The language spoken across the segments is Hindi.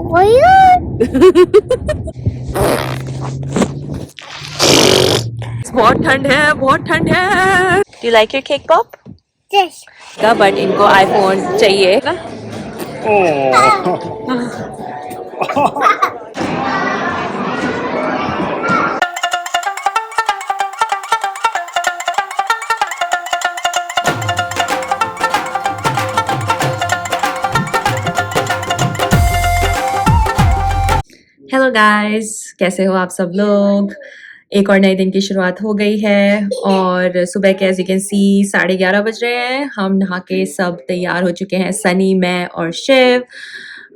बहुत ठंड है, बहुत ठंड है। Do you like your cake pop? Yes. But इनको आईफोन चाहिए ना। हेलो गाइस, कैसे हो आप सब लोग। एक और नए दिन की शुरुआत हो गई है और सुबह के एज यू कैन सी 11:30 बज रहे हैं। हम नहा के सब तैयार हो चुके हैं, सनी, मैं और शिव।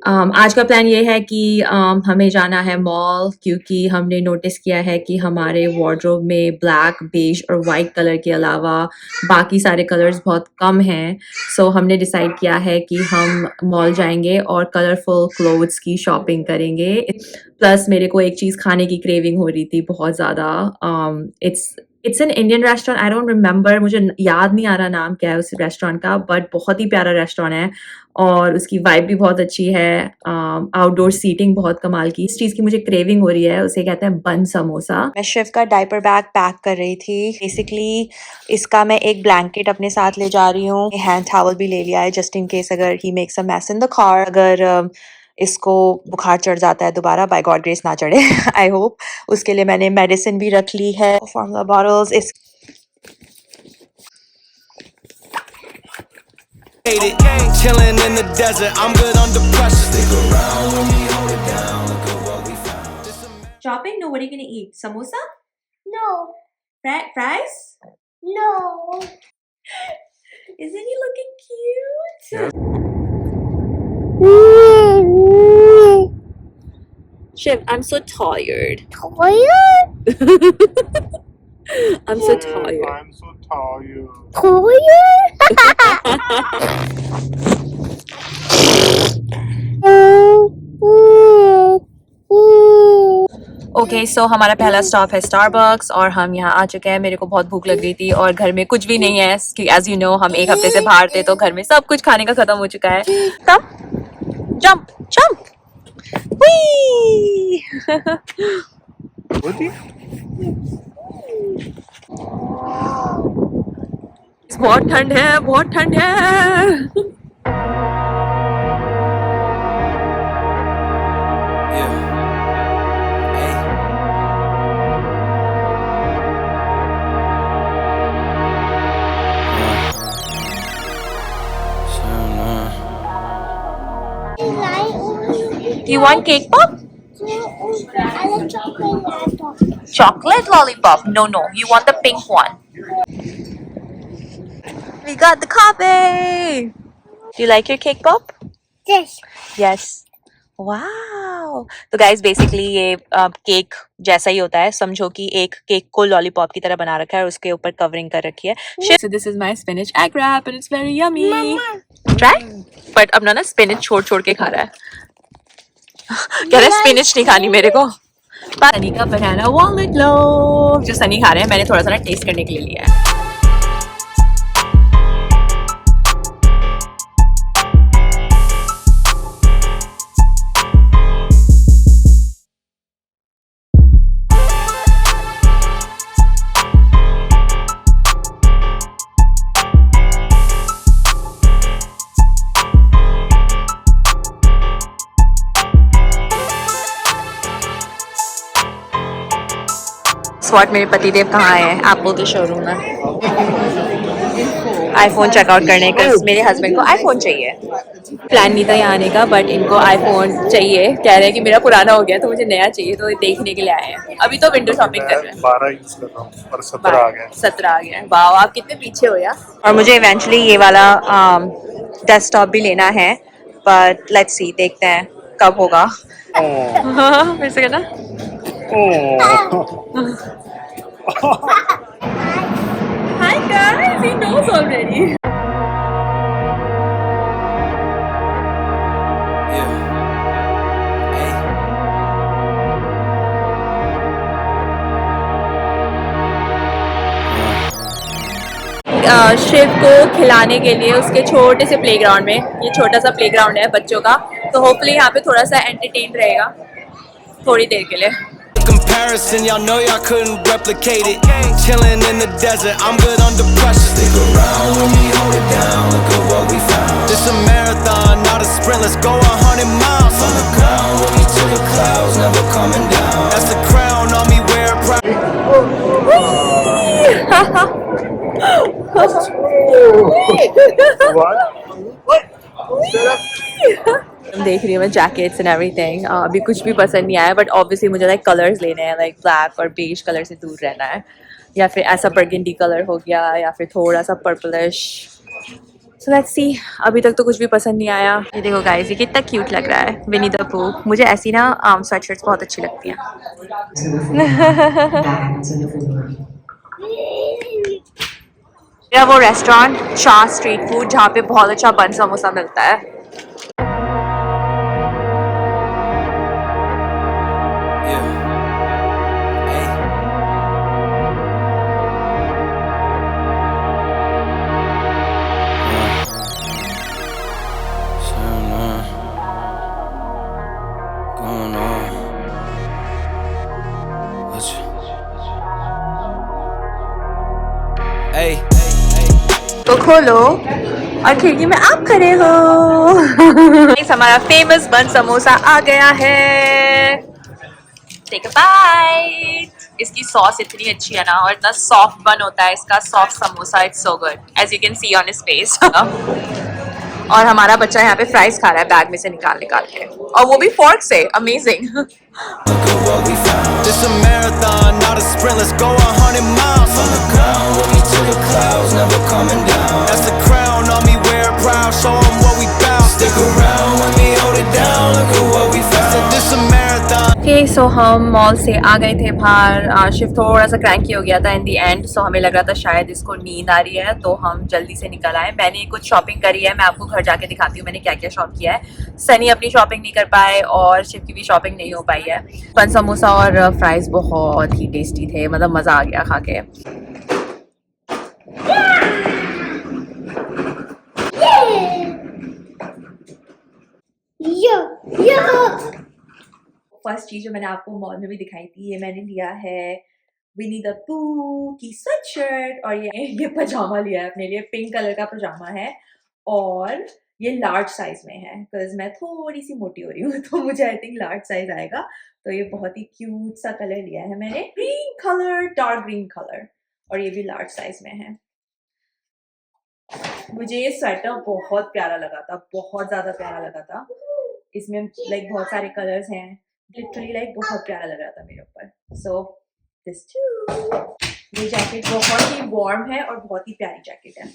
आज का प्लान ये है कि हमें जाना है मॉल, क्योंकि हमने नोटिस किया है कि हमारे वार्डरोब में ब्लैक, बेज और वाइट कलर के अलावा बाकी सारे कलर्स बहुत कम हैं। सो हमने डिसाइड किया है कि हम मॉल जाएंगे और कलरफुल क्लोथ्स की शॉपिंग करेंगे। प्लस मेरे को एक चीज़ खाने की क्रेविंग हो रही थी बहुत ज़्यादा। It's an Indian restaurant, I don't remember, मुझे याद नहीं आ रहा नाम क्या है उस रेस्टोरेंट का, बट बहुत ही प्यारा रेस्टोरेंट है और उसकी वाइब भी बहुत अच्छी है। आउटडोर सीटिंग बहुत कमाल की। इस चीज़ की मुझे क्रेविंग हो रही है, उसे कहते हैं बन समोसा। मैं शिव का डायपर बैग पैक कर रही थी। बेसिकली इसका मैं एक ब्लैंकेट अपने साथ ले जा रही हूँ, हैंड टॉवल भी ले लिया है जस्ट इन केस अगर he makes a mess in the car, अगर इसको बुखार चढ़ जाता है दोबारा, बाय गॉड ग्रेस ना चढ़े आई होप। उसके लिए मैंने मेडिसिन भी रख ली है, फॉर्मूला बॉटल्स। इस Chilling in the desert, I'm good under pressure. Stick around when we hold it down. Look at what we found. Shopping? No, what are you gonna eat? Samosa? No. Fries? No. Isn't he looking cute? Shiv, I'm so tired. Tired? I'm so tired. I'm so tired. Okay, so हमारा पहला स्टॉप है स्टारबक्स और हम यहाँ आ चुके हैं। मेरे को बहुत भूख लग रही थी और घर में कुछ भी नहीं है, एज यू नो हम एक हफ्ते से बाहर थे तो घर में सब कुछ खाने का खत्म हो चुका है। कम, जंप जंप, बहुत ठंड है, बहुत ठंड है। You want cake pop? I like chocolate lollipop. Chocolate lollipop? No, no. You want the pink one. We got the coffee. Do you like your cake pop? Yes. Yes. Wow. तो guys basically ये केक जैसा ही होता है, समझो कि एक केक को लॉलीपॉप की तरह बना रखा है और उसके ऊपर कवरिंग कर रखी है। So this is my spinach egg wrap and it's very yummy. Try? But अब ना स्पिनच छोड़ के खा रहा है। कह रहा है स्पिनच नहीं खानी मेरे को। सनी का बनाना वॉलनट लोफ जो सनी खा रहे हैं, मैंने थोड़ा सा ना टेस्ट करने के लिए लिया है। स्वाट मेरे पतिदेव कहाँ आए हैं? एप्पल के शोरूम में आईफोन चेकआउट करने का। मेरे हस्बैंड को आईफोन चाहिए। प्लान नहीं था यहाँ आने का, बट इनको आईफोन चाहिए। कह रहे हैं कि मेरा पुराना हो गया तो मुझे नया चाहिए, तो देखने के लिए आए हैं। अभी तो विंडो शॉपिंग कर रहे हैं। 12 यूज कर रहा हूँ और 17 आ गया। 17 आ गया। वाह, आप कितने पीछे हो यार। और मुझे इवेंचुअली ये वाला डेस्कटॉप भी लेना है, बट लेट्स सी, देखते हैं कब होगा। फिर से कहना। Hi guys, he knows already. Shiv को खिलाने के लिए उसके छोटे से प्लेग्राउंड में, ये छोटा सा प्लेग्राउंड है बच्चों का, तो होपफुली यहाँ पे थोड़ा सा एंटरटेन रहेगा थोड़ी देर के लिए। Comparison, y'all know y'all couldn't replicate it. Chilling in the desert, I'm good under pressure. Stick around when we hold it down. Look at what we found. It's a marathon, not a sprint. Let's go 100 miles. On the ground, we'll be to the clouds, never coming down. That's the crown on me, wear it proud. हम देख रही हूँ मैं जैकेट्स एंड एवरीथिंग। अभी कुछ भी पसंद नहीं आया बट ऑब्वियसली मुझे लाइक कलर्स लेने हैं, लाइक ब्लैक और बेज कलर से दूर रहना है, या फिर ऐसा बर्गेंडी कलर हो गया या फिर थोड़ा सा पर्पलिश। सो लेट्स सी, अभी तक तो कुछ भी पसंद नहीं आया। ये देखो गाइस, ये कितना क्यूट लग रहा है, विनी द पू। मुझे ऐसी ना स्वेटशर्ट्स बहुत अच्छी लगती हैं। मेरा वो रेस्टोरेंट शाह स्ट्रीट फूड जहाँ पे बहुत अच्छा बन समोसा मिलता है। Yeah. Hey. Going on. What you? Hey. तो खोलो और खिड़की में आप खड़े हो। हमारा फेमस बन समोसा आ गया है। Take a bite. इसकी सॉस इतनी अच्छी है ना, और इतना सॉफ्ट बन होता है इसका soft samosa, it's so good as you can see on his face. और हमारा बच्चा यहाँ पे फ्राइज खा रहा है बैग में से निकाल निकाल के, और वो भी फोर्क से। Amazing. Look at what we found. It's a marathon, not a sprint. Let's go 100 miles. On the ground, we'll be to the clouds, never coming down. That's the crown on me, wear it proud. Show 'em what we bout. Stick around when we hold it down. Look at what we found. Said this a marathon. Okay so हम मॉल से आ गए थे बाहर। शिफ्ट थोड़ा सा क्रैंकी हो गया था इन दी एंड, सो हमें लग रहा था शायद इसको नींद आ रही है, तो हम जल्दी से निकल आए। मैंने कुछ शॉपिंग करी है, मैं आपको घर जाके दिखाती हूँ मैंने क्या क्या शॉप किया है। सनी अपनी शॉपिंग नहीं कर पाए और शिफ्ट की भी शॉपिंग नहीं हो पाई है। बन समोसा और फ्राइज बहुत ही टेस्टी थे, मतलब मज़ा आ गया खा के। Yo, yo. फर्स्ट चीज जो मैंने आपको मॉल में भी दिखाई थी, ये मैंने लिया है विनी द पू की स्वेटशर्ट, और ये पजामा लिया है अपने लिए, पिंक कलर का पजामा है, और ये लार्ज साइज में है बिकॉज मैं थोड़ी सी मोटी हो रही हूँ, तो मुझे आई थिंक लार्ज साइज आएगा। तो ये बहुत ही क्यूट सा कलर लिया है मैंने, green colour, dark green colour, और ये भी लार्ज साइज में है। मुझे ये स्वेटर बहुत प्यारा लगा था, बहुत ज्यादा प्यारा लगा था। इसमें लाइक बहुत सारे कलर्स हैं, लिटरली लाइक बहुत प्यारा लग रहा था मेरे ऊपर। सो दिस टू, ये जैकेट बहुत ही वार्म है और बहुत ही प्यारी जैकेट है।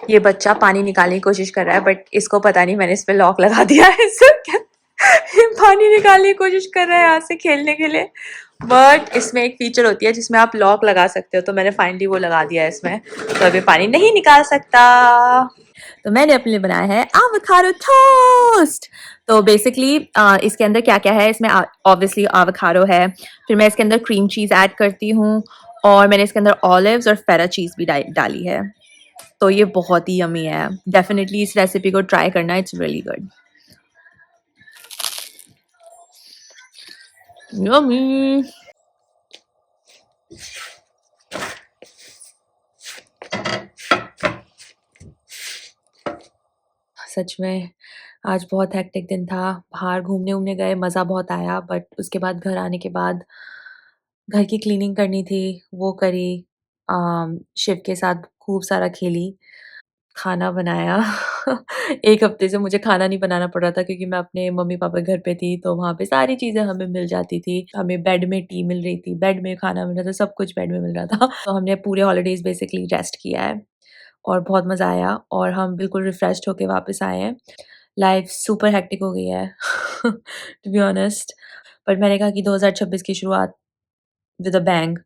ये बच्चा पानी निकालने की कोशिश कर रहा है, बट इसको पता नहीं मैंने इस पे लॉक लगा दिया है। ये पानी निकालने की कोशिश कर रहा है यहाँ से खेलने के लिए, बट इसमें एक फीचर होती है जिसमें आप लॉक लगा सकते हो, तो मैंने फाइनली वो लगा दिया है इसमें, तो अभी पानी नहीं निकाल सकता। तो मैंने अपने लिए बनाया है एवोकाडो टोस्ट। तो बेसिकली इसके अंदर क्या क्या है, इसमें ऑब्वियसली एवोकाडो है, फिर मैं इसके अंदर क्रीम चीज़ ऐड करती हूँ, और मैंने इसके अंदर ऑलिव्स और फेरा चीज़ भी डाली है। तो ये बहुत ही यमी है, डेफिनेटली इस रेसिपी को ट्राई करना, इट्स रियली गुड। यमी। सच में आज बहुत हेक्टिक दिन था, बाहर घूमने गए, मज़ा बहुत आया, बट उसके बाद घर आने के बाद घर की क्लीनिंग करनी थी, वो करी, शिव के साथ खूब सारा खेली, खाना बनाया। 1 हफ्ते से मुझे खाना नहीं बनाना पड़ रहा था क्योंकि मैं अपने मम्मी-पापा के घर पे थी, तो वहाँ पे सारी चीज़ें हमें मिल जाती थी। हमें बेड में टी मिल रही थी, बेड में खाना मिल रहा था, सब कुछ बेड में मिल रहा था। तो हमने पूरे हॉलिडेज़ बेसिकली रेस्ट किया है और बहुत मज़ा आया, और हम बिल्कुल रिफ्रेश्ड होके वापस आए हैं। लाइफ़ सुपर हेक्टिक हो गई है टू बी ऑनेस्ट, बट मैंने कहा कि 2026 की शुरुआत विद अ बैंग।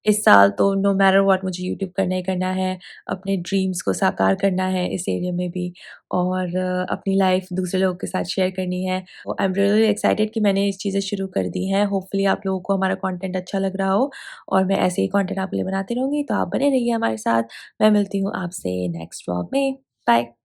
इस साल तो नो मैटर व्हाट मुझे यूट्यूब करना ही करना है, अपने ड्रीम्स को साकार करना है इस एरिया में भी और अपनी लाइफ दूसरे लोगों के साथ शेयर करनी है। आई एम रियली एक्साइटेड कि मैंने इस चीज़ें शुरू कर दी हैं। होपफुली आप लोगों को हमारा कंटेंट अच्छा लग रहा हो और मैं ऐसे ही कंटेंट आपके लिए बनाती रहूँगी, तो आप बने रहिए हमारे साथ। मैं मिलती हूँ आपसे नेक्स्ट व्लॉग में। बाय।